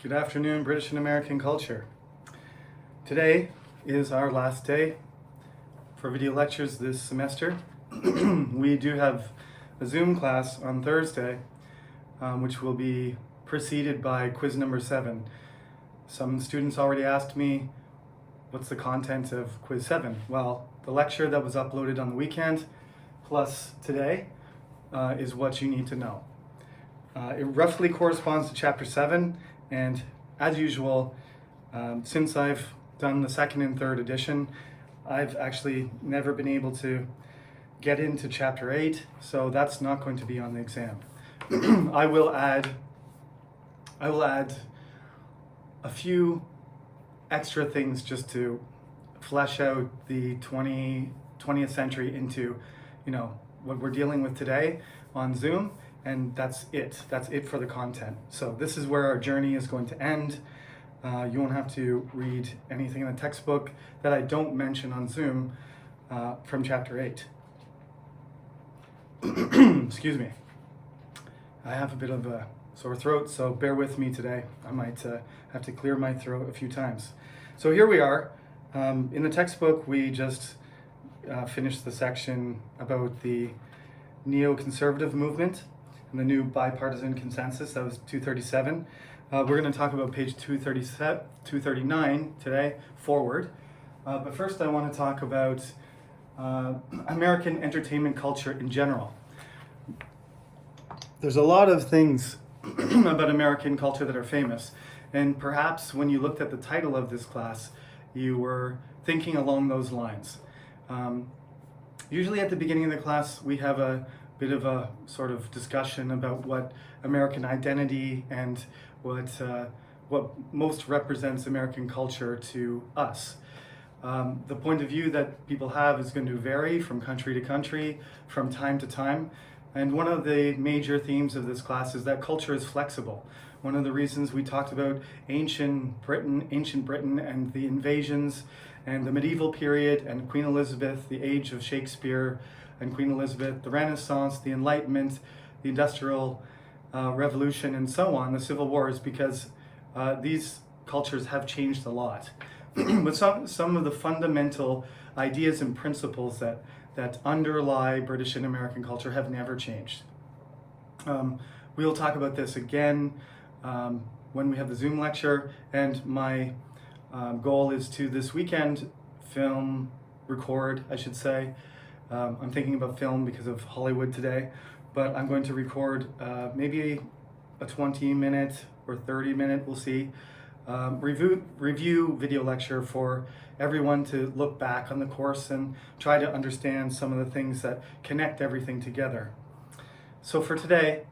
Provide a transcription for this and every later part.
Good afternoon, British and American culture. Today is our last day for video lectures this semester. We do have a Zoom class on Thursday, which will be preceded by quiz number 7. Some students already asked me, what's the content of quiz 7? Well, the lecture that was uploaded on the weekend plus today is what you need to know. It roughly corresponds to chapter 7. And as usual, since I've done the second and third edition, I've actually never been able to get into chapter 8, so that's not going to be on the exam. I will add a few extra things just to flesh out the 20th century into, what we're dealing with today on Zoom. And that's it. That's it for the content. So this is where our journey is going to end. You won't have to read anything in the textbook that I don't mention on Zoom from chapter 8. Excuse me. I have a bit of a sore throat, so bear with me today. I might have to clear my throat a few times. So here we are. In the textbook, we just finished the section about the neoconservative movement and the new bipartisan consensus. That was 237. We're going to talk about page 239 today, forward. But first I want to talk about American entertainment culture in general. There's a lot of things about American culture that are famous, and perhaps when you looked at the title of this class, you were thinking along those lines. Usually at the beginning of the class, we have a bit of a sort of discussion about what American identity and what most represents American culture to us. The point of view that people have is going to vary from country to country, from time to time. And one of the major themes of this class is that culture is flexible. One of the reasons we talked about ancient Britain and the invasions and the medieval period and Queen Elizabeth, the age of Shakespeare and Queen Elizabeth, the Renaissance, the Enlightenment, the Industrial Revolution, and so on, the Civil Wars, because these cultures have changed a lot. But some of the fundamental ideas and principles that underlie British and American culture have never changed. We'll talk about this again when we have the Zoom lecture, and my goal is to this weekend record, I should say. I'm thinking about film because of Hollywood today, but I'm going to record maybe a 20-minute or 30-minute, we'll see, review video lecture for everyone to look back on the course and try to understand some of the things that connect everything together. So for today,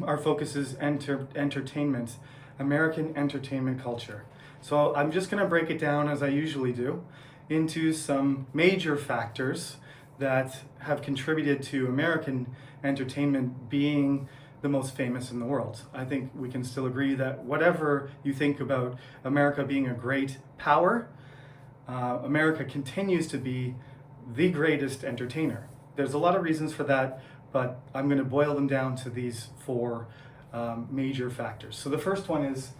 our focus is entertainment, American entertainment culture. So I'm just going to break it down, as I usually do, into some major factors that have contributed to American entertainment being the most famous in the world. I think we can still agree that whatever you think about America being a great power, America continues to be the greatest entertainer. There's a lot of reasons for that, but I'm going to boil them down to these 4 major factors. So the first one is,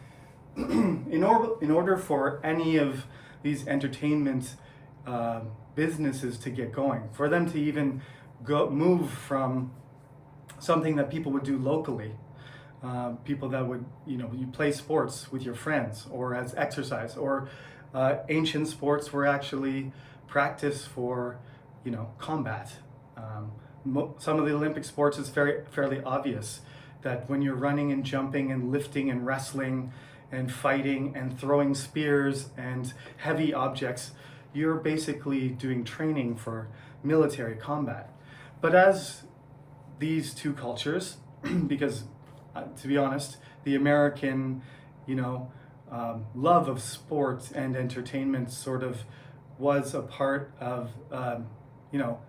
in order for any of these entertainment businesses to get going, for them to even move from something that people would do locally, people that would, you play sports with your friends or as exercise, or ancient sports were actually practice for, combat. Some of the Olympic sports is fairly obvious that when you're running and jumping and lifting and wrestling and fighting and throwing spears and heavy objects, you're basically doing training for military combat. But as these two cultures, because to be honest, the American, love of sport and entertainment sort of was a part of,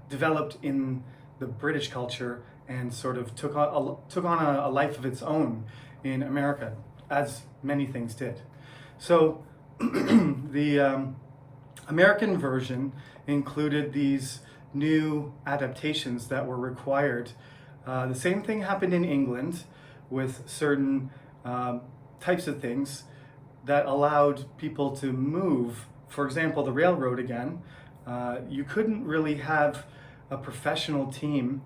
developed in the British culture and sort of took on a life of its own in America, as many things did. So the American version included these new adaptations that were required. The same thing happened in England with certain types of things, that allowed people to move. For example, the railroad again, you couldn't really have a professional team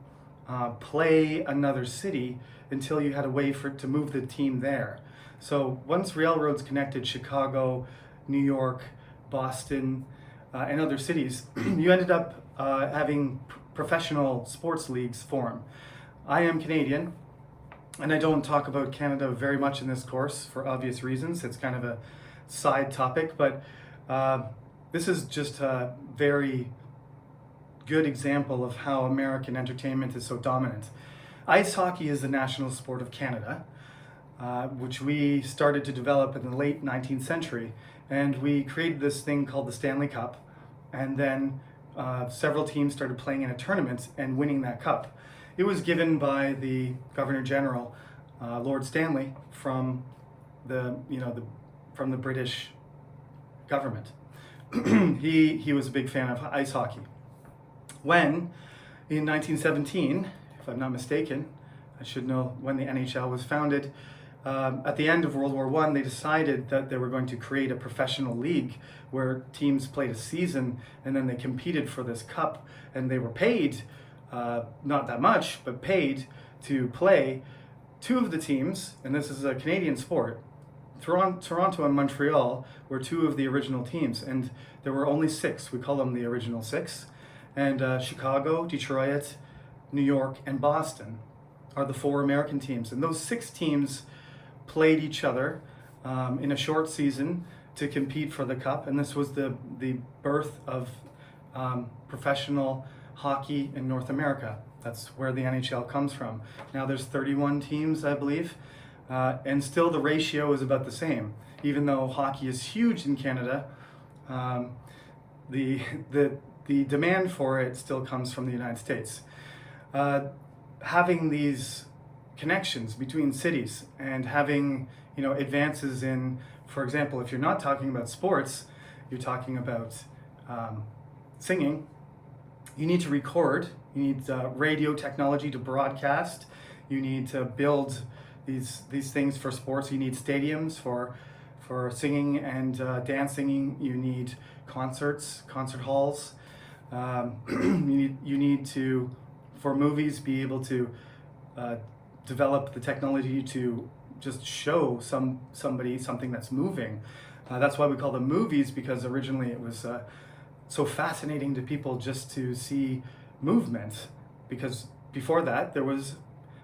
play another city until you had a way to move the team there. So once railroads connected Chicago, New York, Boston, and other cities, you ended up having professional sports leagues form. I am Canadian, and I don't talk about Canada very much in this course for obvious reasons. It's kind of a side topic, but this is just a very good example of how American entertainment is so dominant. Ice hockey is the national sport of Canada, which we started to develop in the late 19th century. And we created this thing called the Stanley Cup. And then several teams started playing in a tournament and winning that cup. It was given by the Governor General, Lord Stanley, from the British government. He was a big fan of ice hockey. When, in 1917, if I'm not mistaken, I should know when the NHL was founded, at the end of World War I, they decided that they were going to create a professional league where teams played a season and then they competed for this cup, and they were paid, not that much, but paid to play. Two of the teams, and this is a Canadian sport, Toronto and Montreal were two of the original teams, and there were only six. We call them the original six. And Chicago, Detroit, New York, and Boston are the four American teams. And those six teams played each other in a short season to compete for the cup. And this was the birth of professional hockey in North America. That's where the NHL comes from. Now there's 31 teams, I believe, and still the ratio is about the same. Even though hockey is huge in Canada, the demand for it still comes from the United States. Having these connections between cities and having advances in, for example, if you're not talking about sports, you're talking about singing, you need to record, you need radio technology to broadcast, you need to build these things for sports, you need stadiums for singing and dancing, you need concerts, concert halls, you need to, for movies, be able to develop the technology to just show somebody something that's moving. That's why we call them movies, because originally it was so fascinating to people just to see movement, because before that there was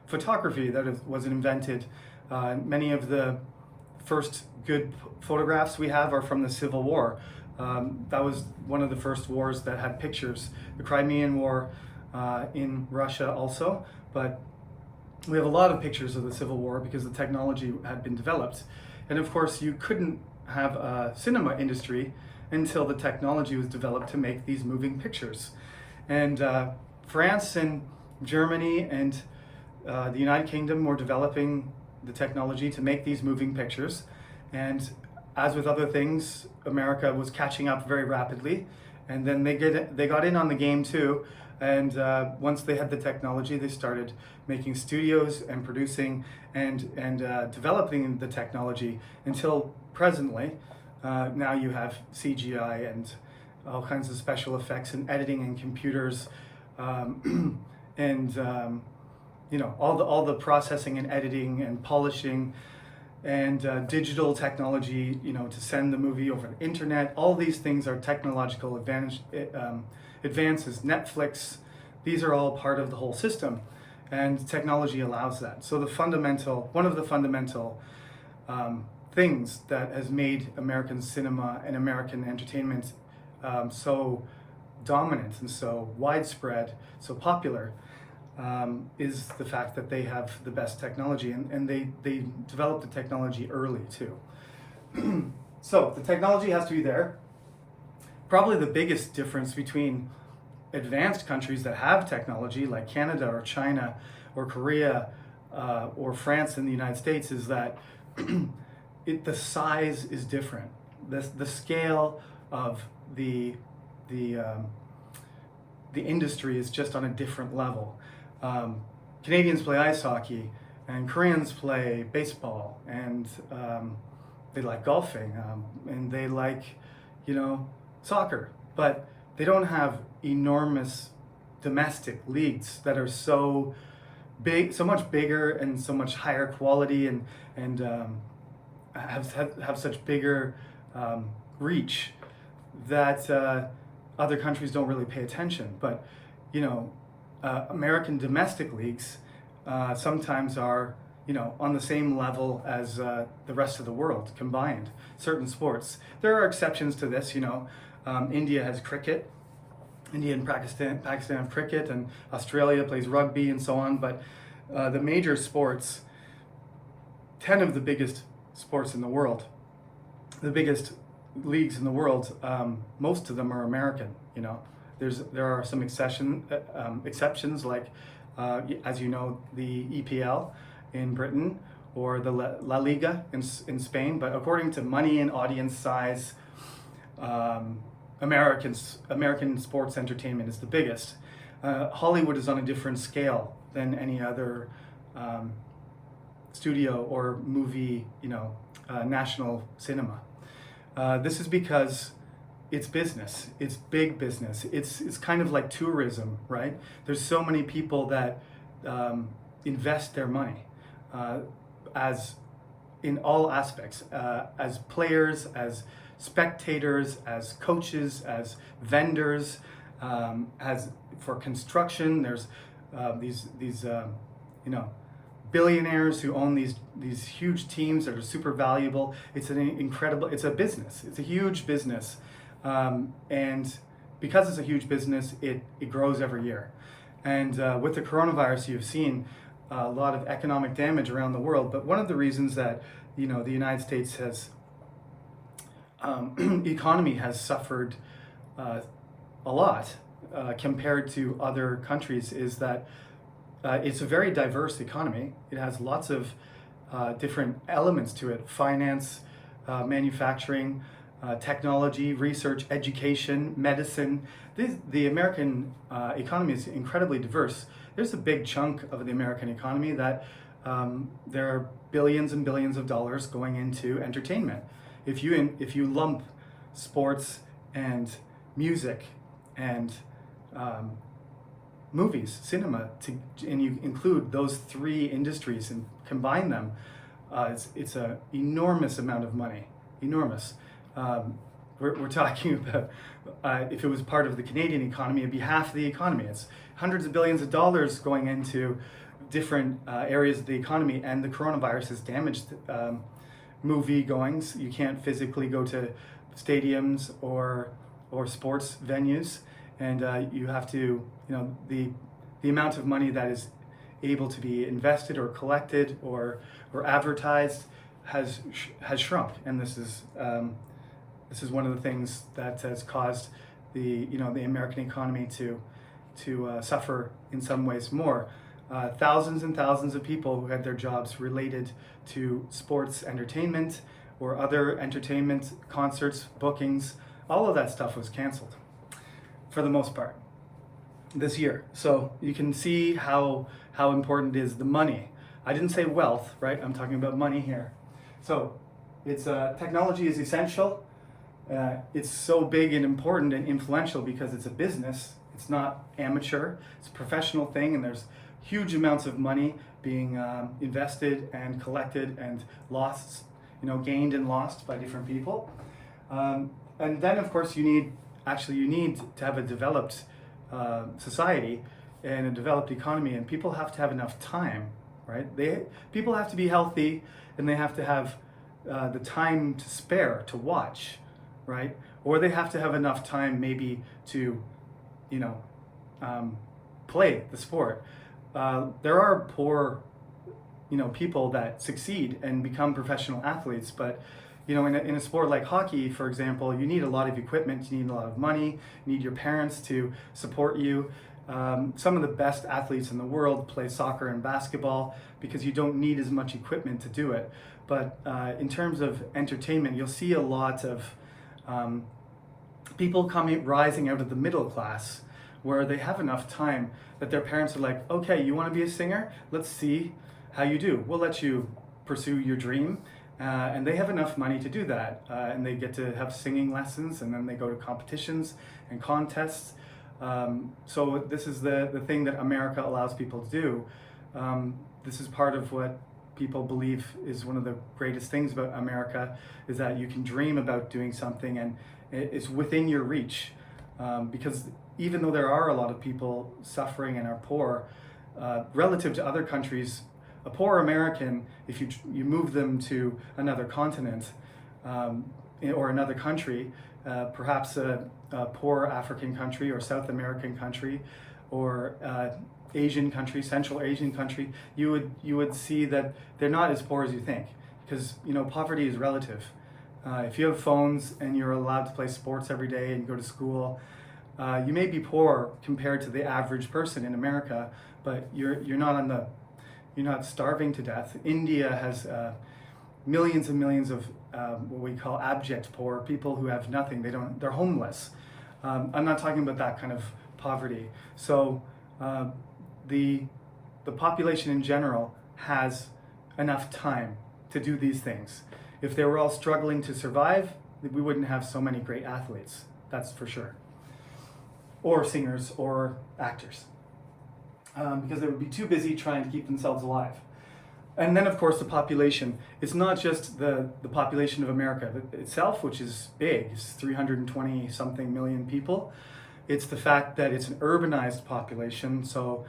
photography that was invented. Many of the first good photographs we have are from the Civil War. That was one of the first wars that had pictures. The Crimean War in Russia also, but we have a lot of pictures of the Civil War because the technology had been developed. And of course you couldn't have a cinema industry until the technology was developed to make these moving pictures. And France and Germany and the United Kingdom were developing the technology to make these moving pictures. And as with other things, America was catching up very rapidly. And then they got in on the game too. And once they had the technology, they started making studios and producing and developing the technology until presently. Now you have CGI and all kinds of special effects and editing and computers, and all the processing and editing and polishing and digital technology, to send the movie over the internet. All these things are technological advances. Netflix, these are all part of the whole system, and technology allows that. So one of the fundamental things that has made American cinema and American entertainment so dominant and so widespread, so popular, is the fact that they have the best technology, and they developed the technology early too. So the technology has to be there. Probably the biggest difference between advanced countries that have technology like Canada or China or Korea or France and the United States is that the size is different. The scale of the industry is just on a different level. Canadians play ice hockey, and Koreans play baseball, and they like golfing, and they like, soccer, but they don't have enormous domestic leagues that are so big, so much bigger and so much higher quality, and have such bigger reach that other countries don't really pay attention. But American domestic leagues sometimes are on the same level as the rest of the world combined. Certain sports. There are exceptions to this. India has cricket. India and Pakistan have cricket, and Australia plays rugby and so on. But the major sports, 10 of the biggest sports in the world, the biggest leagues in the world, most of them are American. There are some exceptions like, as you know, the EPL in Britain or the La Liga in Spain. But according to money and audience size, American sports entertainment is the biggest. Hollywood is on a different scale than any other studio or movie, national cinema. This is because it's business. It's big business. It's kind of like tourism, right? There's so many people that invest their money as in all aspects, as players, as spectators, as coaches, as vendors, as for construction. There's these billionaires who own these huge teams that are super valuable. It's it's a business. It's a huge business, and because it's a huge business, it grows every year. And with the coronavirus, you've seen a lot of economic damage around the world. But one of the reasons that the United States has economy has suffered a lot compared to other countries is that it's a very diverse economy. It has lots of different elements to it: finance, manufacturing, technology, research, education, medicine. The American economy is incredibly diverse. There's a big chunk of the American economy that there are billions and billions of dollars going into entertainment. If you lump sports and music and movies, cinema, and you include those three industries and combine them, it's an enormous amount of money. Enormous. We're talking about if it was part of the Canadian economy, it'd be half the economy. It's hundreds of billions of dollars going into different areas of the economy, and the coronavirus has damaged movie goings. You can't physically go to stadiums or sports venues, and you have to, the amount of money that is able to be invested or collected or advertised has shrunk, and this is one of the things that has caused the American economy to suffer in some ways more. Thousands and thousands of people who had their jobs related to sports entertainment or other entertainment, concerts, bookings, all of that stuff was canceled for the most part this year. So you can see how important is the money. I didn't say wealth, right? I'm talking about money here. So it's technology is essential. It's so big and important and influential because it's a business. It's not amateur. It's a professional thing, and there's huge amounts of money being invested and collected and lost, gained and lost by different people. And then, of course, you need to have a developed society and a developed economy, and people have to have enough time, right? People have to be healthy, and they have to have the time to spare to watch, right? Or they have to have enough time maybe to, play the sport. There are poor, people that succeed and become professional athletes, but in a sport like hockey, for example, you need a lot of equipment, you need a lot of money, you need your parents to support you. Some of the best athletes in the world play soccer and basketball because you don't need as much equipment to do it. But in terms of entertainment, you'll see a lot of people rising out of the middle class where they have enough time that their parents are like, okay, you want to be a singer? Let's see how you do. We'll let you pursue your dream, And they have enough money to do that. And they get to have singing lessons, and then they go to competitions and contests. So this is the thing that America allows people to do. This is part of what people believe is one of the greatest things about America, is that you can dream about doing something and it's within your reach. Because even though there are a lot of people suffering and are poor, relative to other countries, a poor American, if you move them to another continent or another country, perhaps a poor African country or South American country or Asian country, Central Asian country, you would see that they're not as poor as you think, because poverty is relative. If you have phones and you're allowed to play sports every day and go to school, you may be poor compared to the average person in America, but you're not starving to death. India has millions and millions of what we call abject poor, people who have nothing. They're homeless. I'm not talking about that kind of poverty. So the population in general has enough time to do these things. If they were all struggling to survive, we wouldn't have so many great athletes, that's for sure. Or singers or actors. Because they would be too busy trying to keep themselves alive. And then, of course, the population. It's not just the population of America itself, which is big. It's 320-something million people. It's the fact that it's an urbanized population, so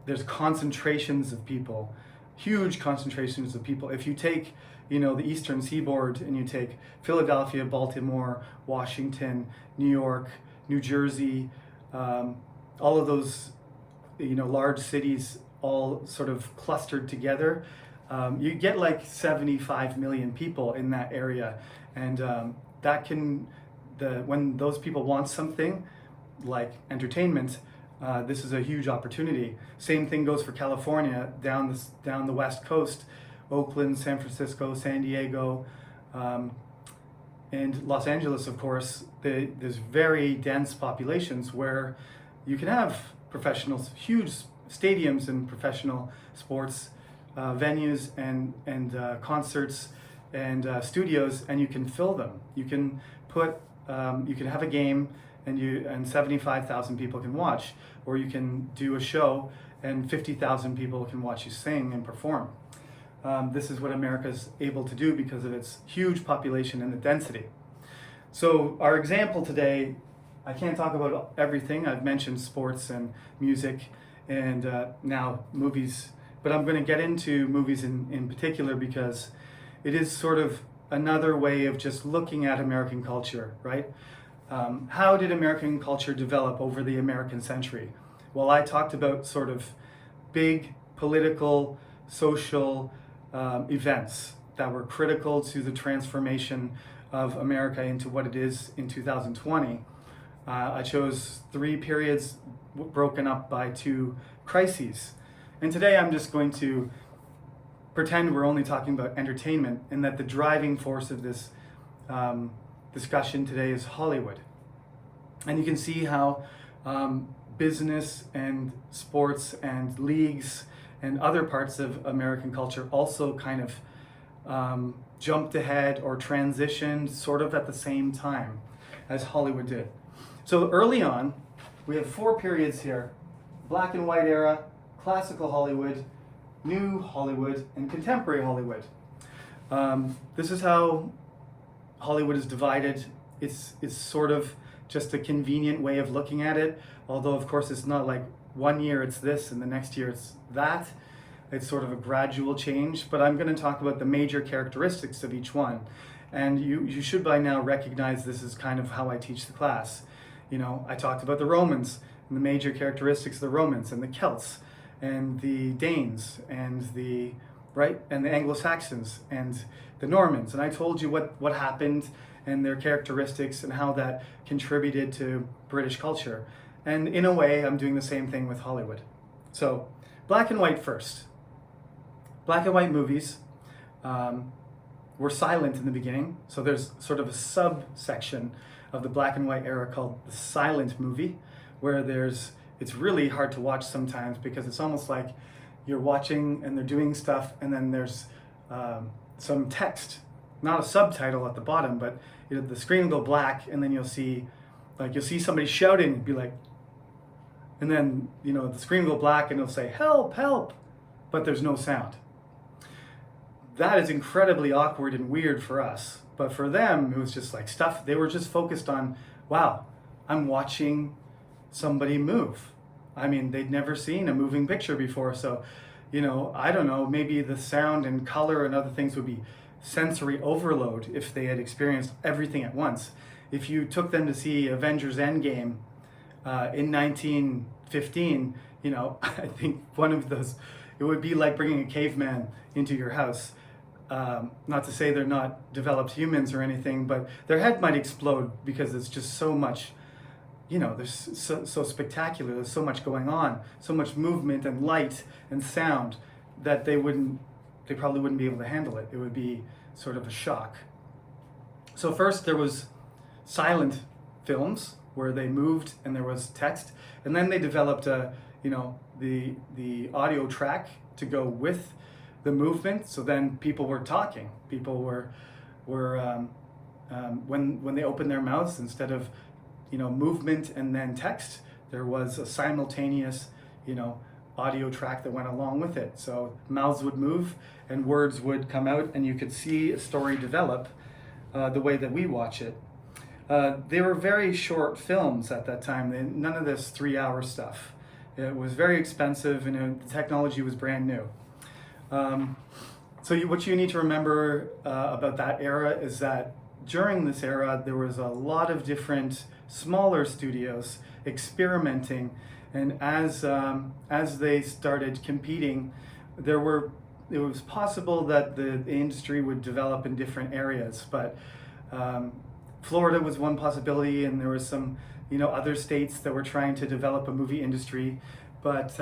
there's concentrations of people, huge concentrations of people. If you take, the Eastern Seaboard and you take Philadelphia, Baltimore, Washington, New York, New Jersey, all of those large cities all sort of clustered together, you get like 75 million people in that area. And when those people want something like entertainment, this is a huge opportunity. Same thing goes for California, down the West Coast, Oakland, San Francisco, San Diego, and Los Angeles, of course. There's very dense populations where you can have professionals, huge stadiums and professional sports venues and concerts and studios, and you can fill them. You can have a game and 75,000 people can watch, or you can do a show and 50,000 people can watch you sing and perform. This is what America's able to do because of its huge population and the density. So our example today, I can't talk about everything. I've mentioned sports and music and now movies, but I'm going to get into movies in particular because it is sort of another way of just looking at American culture, right? How did American culture develop over the American century? Well, I talked about sort of big political, social events that were critical to the transformation of America into what it is in 2020. I chose 3 periods broken up by 2 crises. And today I'm just going to pretend we're only talking about entertainment and that the driving force of this discussion today is Hollywood. And you can see how business and sports and leagues and other parts of American culture also kind of jumped ahead or transitioned sort of at the same time as Hollywood did. So early on, we have 4 periods here: black and white era, classical Hollywood, new Hollywood, and contemporary Hollywood. This is how Hollywood is divided. It's sort of just a convenient way of looking at it, although of course it's not like one year it's this and the next year it's that. It's sort of a gradual change, but I'm going to talk about the major characteristics of each one. And you should by now recognize this is kind of how I teach the class. I talked about the Romans and the major characteristics of the Romans and the Celts and the Danes and the Anglo-Saxons and the Normans. And I told you what happened and their characteristics and how that contributed to British culture. And in a way, I'm doing the same thing with Hollywood. So, black and white first. Black and white movies were silent in the beginning. So there's sort of a subsection of the black and white era called the silent movie, where it's really hard to watch sometimes because it's almost like you're watching and they're doing stuff and then there's some text, not a subtitle at the bottom, but the screen will go black, and then you'll see somebody shouting, be like, and then the screen will go black, and it'll say help, help, but there's no sound. That is incredibly awkward and weird for us, but for them it was just like stuff. They were just focused on, wow, I'm watching somebody move. I mean, they'd never seen a moving picture before, so I don't know, maybe the sound and color and other things would be sensory overload if they had experienced everything at once. If you took them to see Avengers Endgame in 1915, I think one of those, it would be like bringing a caveman into your house. Not to say they're not developed humans or anything, but their head might explode because it's just so much, there's so spectacular, there's so much going on, so much movement and light and sound that they probably wouldn't be able to handle it. It would be sort of a shock. So first there was silent films where they moved and there was text, and then they developed the audio track to go with the movement. So then people were talking. People were when they opened their mouths, instead of movement and then text, there was a simultaneous audio track that went along with it. So mouths would move and words would come out, and you could see a story develop the way that we watch it. They were very short films at that time. None of this 3-hour stuff. It was very expensive, and the technology was brand new. So what you need to remember about that era is that during this era, there was a lot of different smaller studios experimenting, and as they started competing, it was possible that the industry would develop in different areas. But Florida was one possibility, and there was some other states that were trying to develop a movie industry, but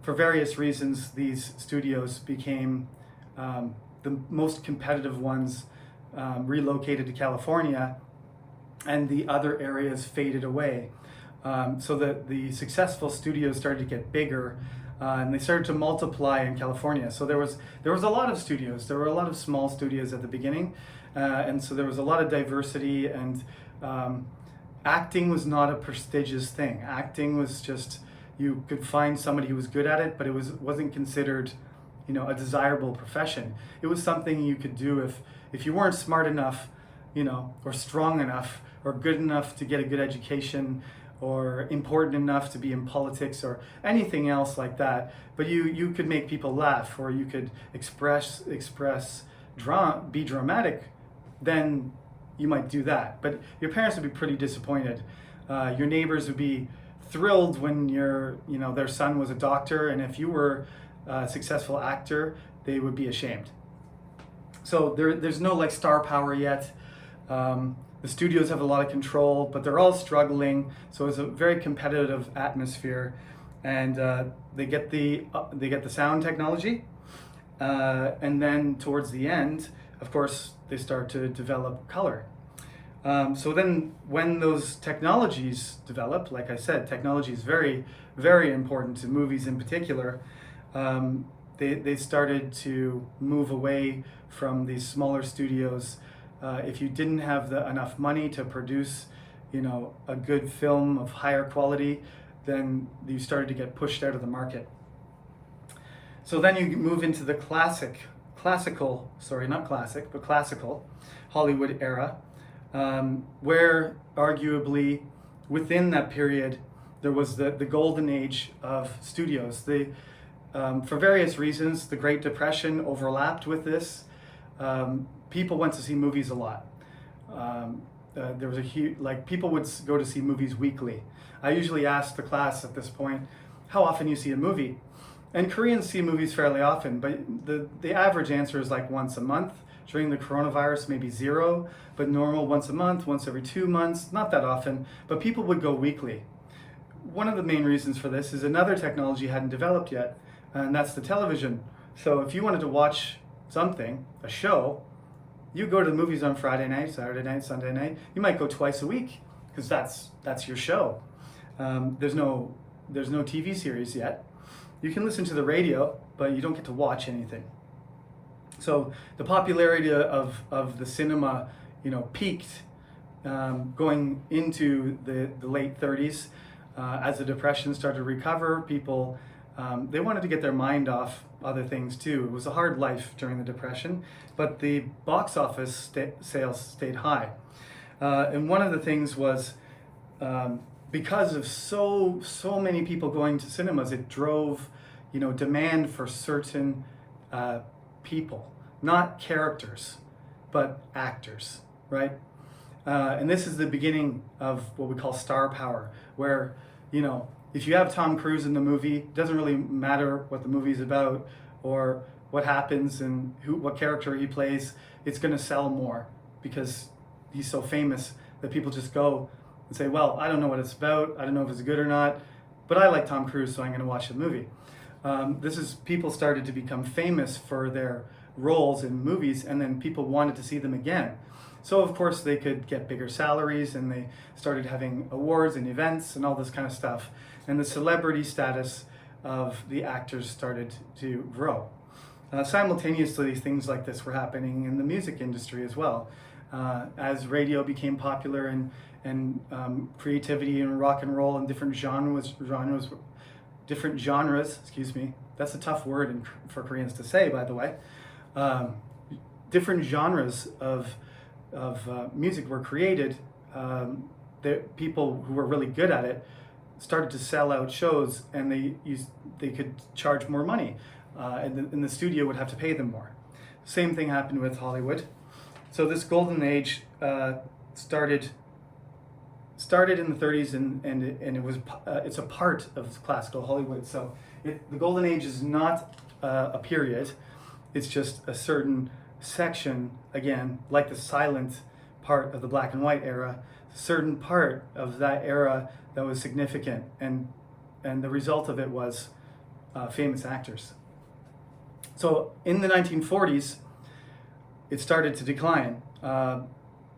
for various reasons, these studios became the most competitive ones, relocated to California, and the other areas faded away. So that the successful studios started to get bigger, and they started to multiply in California. So there was a lot of studios. There were a lot of small studios at the beginning, and so there was a lot of diversity. And acting was not a prestigious thing. Acting was just, you could find somebody who was good at it, but it wasn't considered, a desirable profession. It was something you could do if you weren't smart enough, or strong enough, or good enough to get a good education, or important enough to be in politics, or anything else like that. But you could make people laugh, or you could be dramatic, then you might do that. But your parents would be pretty disappointed. Your neighbors would be thrilled when their son was a doctor, and if you were a successful actor, they would be ashamed. So there's no star power yet. The studios have a lot of control, but they're all struggling. So it's a very competitive atmosphere, and they get the sound technology, and then towards the end, of course, they start to develop color. So then when those technologies develop, like I said, technology is very, very important to movies in particular. They started to move away from these smaller studios. If you didn't have enough money to produce, a good film of higher quality, then you started to get pushed out of the market. So then you move into the classical Hollywood era, where arguably within that period there was the golden age of studios. For various reasons, the Great Depression overlapped with this. People went to see movies a lot. There was a huge, people would go to see movies weekly. I usually ask the class at this point, how often you see a movie? And Koreans see movies fairly often, but the average answer is once a month. During the coronavirus, maybe 0, but normal once a month, once every 2 months, not that often, but people would go weekly. One of the main reasons for this is another technology hadn't developed yet, and that's the television. So if you wanted to watch something, a show, you go to the movies on Friday night, Saturday night, Sunday night. You might go twice a week because that's your show. There's no TV series yet. You can listen to the radio, but you don't get to watch anything. So the popularity of the cinema, peaked going into the late 30s. As the Depression started to recover, people, they wanted to get their mind off other things too. It was a hard life during the Depression, but the box office sales stayed high. And one of the things was, because of so many people going to cinemas, it drove, demand for certain people, not characters, but actors, right? And this is the beginning of what we call star power, where, if you have Tom Cruise in the movie, it doesn't really matter what the movie's about or what happens and what character he plays, it's going to sell more because he's so famous that people just go and say, well, I don't know what it's about, I don't know if it's good or not, but I like Tom Cruise, so I'm going to watch the movie. People started to become famous for their roles in movies, and then people wanted to see them again. So of course they could get bigger salaries, and they started having awards and events and all this kind of stuff. And the celebrity status of the actors started to grow. Simultaneously, things like this were happening in the music industry as well. As radio became popular and creativity in rock and roll and different genres, excuse me, that's a tough word for Koreans to say, by the way. Different genres of music were created. The people who were really good at it started to sell out shows, and they could charge more money, and the studio would have to pay them more. Same thing happened with Hollywood. So this golden age started in the 30s, and it was it's a part of classical Hollywood. So the golden age is not a period; it's just a certain section, again, like the silent part of the black and white era, certain part of that era that was significant, and the result of it was famous actors. So in the 1940s, it started to decline.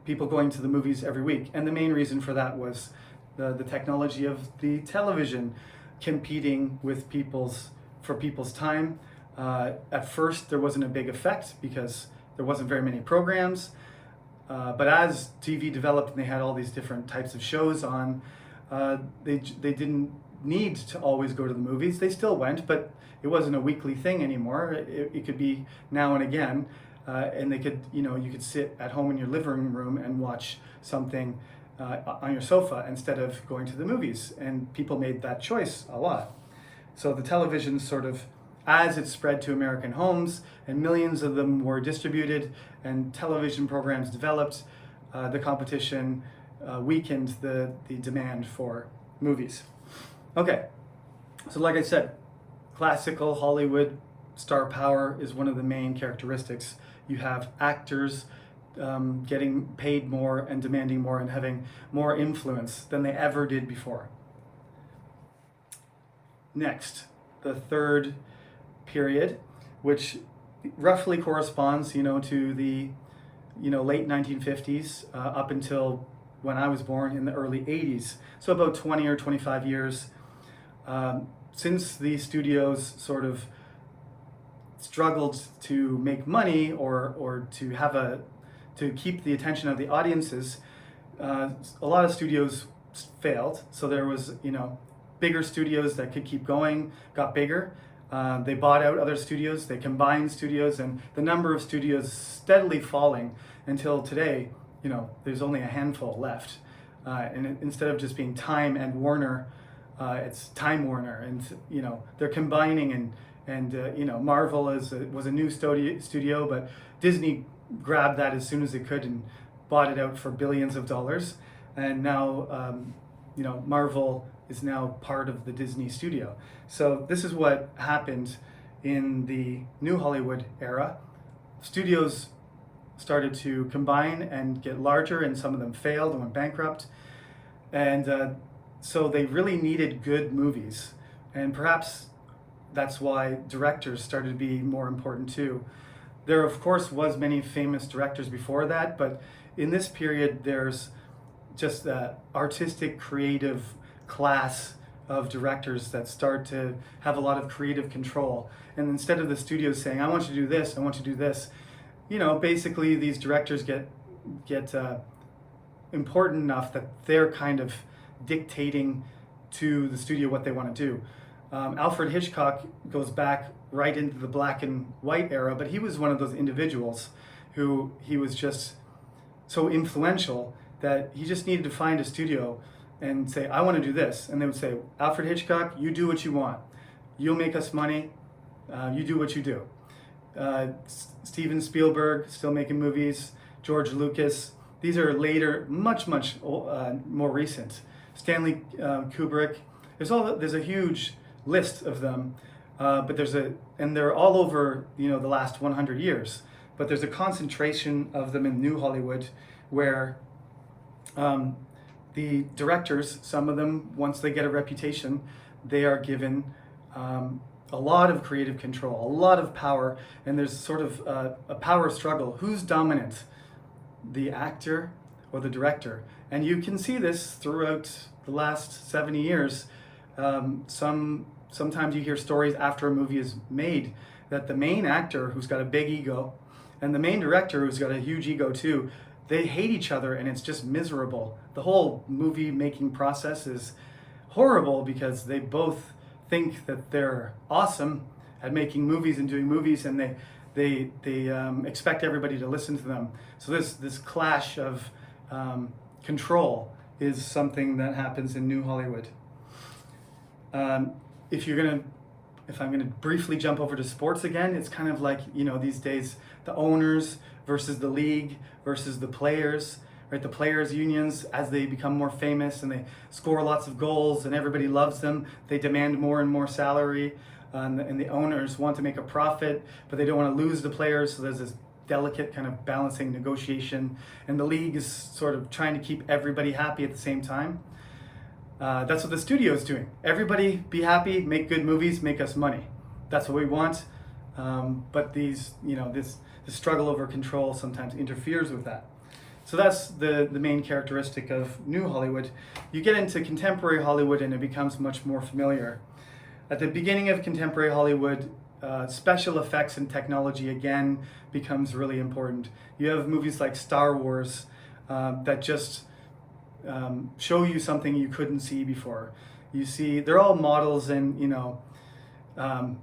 People going to the movies every week, and the main reason for that was the technology of the television competing with people's time. At first, there wasn't a big effect because there wasn't very many programs. But as TV developed and they had all these different types of shows on, they didn't need to always go to the movies. They still went, but it wasn't a weekly thing anymore. It could be now and again, and they could, you could sit at home in your living room and watch something on your sofa instead of going to the movies. And people made that choice a lot. So the television sort of, as it spread to American homes and millions of them were distributed and television programs developed, the competition weakened the demand for movies. Okay, so like I said, classical Hollywood star power is one of the main characteristics. You have actors getting paid more and demanding more and having more influence than they ever did before. Next, the third period, which roughly corresponds, to the, late 1950s up until when I was born in the early 80s. So about 20 or 25 years. Since the studios sort of struggled to make money or to keep the attention of the audiences, a lot of studios failed. So there was, bigger studios that could keep going, got bigger. They bought out other studios, they combined studios, and the number of studios steadily falling until today, there's only a handful left. And instead of just being Time and Warner, it's Time Warner, and they're combining, and Marvel was a new studio, but Disney grabbed that as soon as it could and bought it out for billions of dollars, and now Marvel is now part of the Disney studio. So this is what happened in the New Hollywood era. Studios started to combine and get larger, and some of them failed and went bankrupt. And so they really needed good movies. And perhaps that's why directors started to be more important too. There, of course, was many famous directors before that, but in this period, there's just the artistic, creative class of directors that start to have a lot of creative control. And instead of the studios saying, I want you to do this, I want you to do this, basically these directors get important enough that they're kind of dictating to the studio what they want to do. Alfred Hitchcock goes back right into the black and white era, but he was one of those individuals who he was just so influential that he just needed to find a studio and say, I want to do this. And they would say, Alfred Hitchcock, you do what you want. You'll make us money. You do what you do. Steven Spielberg, still making movies. George Lucas. These are later, much more recent. Stanley Kubrick. There's a huge list of them, but and they're all over the last 100 years. But there's a concentration of them in New Hollywood, where the directors, some of them, once they get a reputation, they are given a lot of creative control, a lot of power, and there's sort of a power struggle. Who's dominant, the actor or the director? And you can see this throughout the last 70 years. Sometimes you hear stories after a movie is made that the main actor, who's got a big ego, and the main director, who's got a huge ego too, they hate each other, and it's just miserable. The whole movie making process is horrible because they both think that they're awesome at making movies and doing movies, and they expect everybody to listen to them. So this clash of control is something that happens in New Hollywood. If I'm gonna briefly jump over to sports again, it's kind of like, these days, the owners versus the league versus the players, right? The players' unions, as they become more famous and they score lots of goals and everybody loves them, they demand more and more salary, and the owners want to make a profit, but they don't want to lose the players, so there's this delicate kind of balancing negotiation, and the league is sort of trying to keep everybody happy at the same time. That's what the studio is doing. Everybody be happy, make good movies, make us money. That's what we want. But this struggle over control sometimes interferes with that. So that's the main characteristic of New Hollywood. You get into contemporary Hollywood and it becomes much more familiar. At the beginning of contemporary Hollywood, special effects and technology again becomes really important. You have movies like Star Wars that just show you something you couldn't see before. You see, they're all models and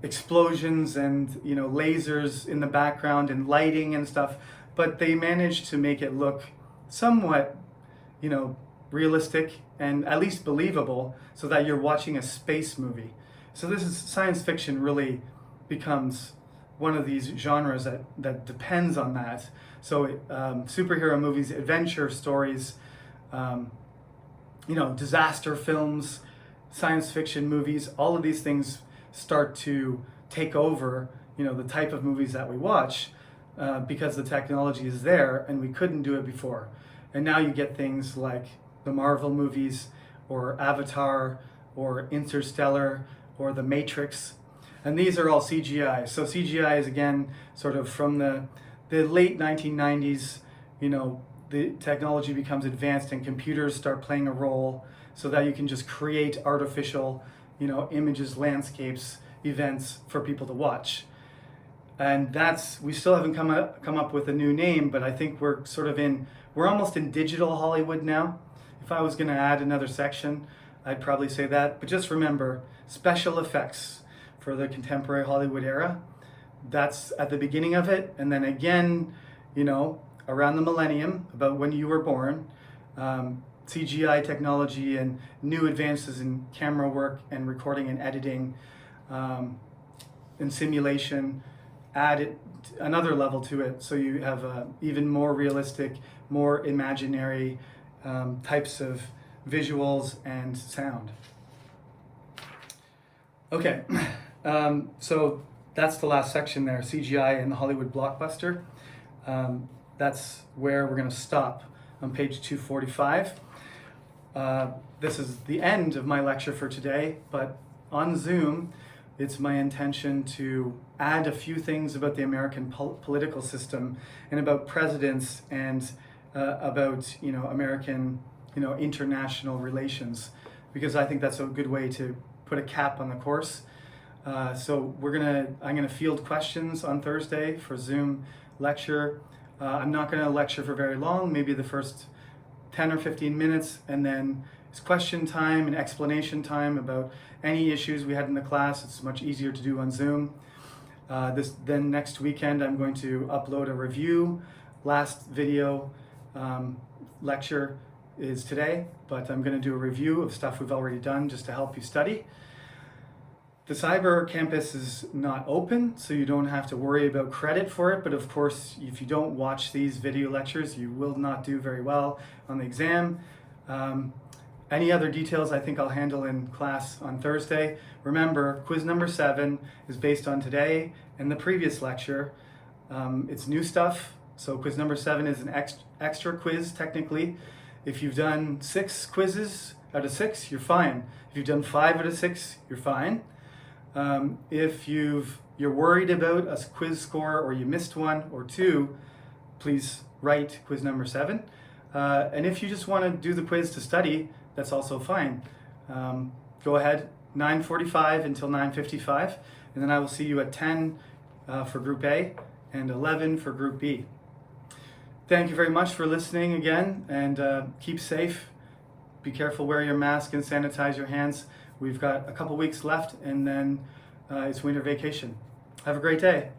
explosions and lasers in the background and lighting and stuff, but they managed to make it look somewhat realistic and at least believable, so that you're watching a space movie. So this is science fiction really becomes one of these genres that depends on that. So superhero movies, adventure stories, disaster films, science fiction movies, all of these things start to take over, the type of movies that we watch, because the technology is there and we couldn't do it before. And now you get things like the Marvel movies or Avatar or Interstellar or The Matrix. And these are all CGI. So CGI is again sort of from the late 1990s, the technology becomes advanced and computers start playing a role so that you can just create artificial, images, landscapes, events for people to watch. And we still haven't come up with a new name, but I think we're almost in digital Hollywood now. If I was going to add another section, I'd probably say that. But just remember, special effects for the contemporary Hollywood era, that's at the beginning of it. And then again, around the millennium, about when you were born, CGI technology and new advances in camera work and recording and editing and simulation added another level to it. So you have even more realistic, more imaginary types of visuals and sound. Okay, so that's the last section there, CGI and the Hollywood blockbuster. That's where we're going to stop on page 245. This is the end of my lecture for today, but on Zoom, it's my intention to add a few things about the American political system and about presidents and about American international relations. because I think that's a good way to put a cap on the course. So I'm gonna field questions on Thursday for Zoom lecture. I'm not gonna lecture for very long, maybe the first 10 or 15 minutes, and then it's question time and explanation time about any issues we had in the class. It's much easier to do on Zoom. Then next weekend I'm going to upload a review. Last video lecture is today, but I'm going to do a review of stuff we've already done just to help you study. The cyber campus is not open, so you don't have to worry about credit for it, but of course, if you don't watch these video lectures, you will not do very well on the exam. Any other details I think I'll handle in class on Thursday. Remember, quiz number 7 is based on today and the previous lecture. It's new stuff, so quiz number 7 is an extra quiz technically. If you've done 6 quizzes out of 6, you're fine. If you've done 5 out of 6, you're fine. If you're worried about a quiz score or you missed 1 or 2, please write quiz number 7. And if you just want to do the quiz to study, that's also fine. Go ahead, 9:45 until 9:55, and then I will see you at 10 for Group A and 11 for Group B. Thank you very much for listening again, and keep safe. Be careful, wear your mask and sanitize your hands. We've got a couple weeks left, and then it's winter vacation. Have a great day.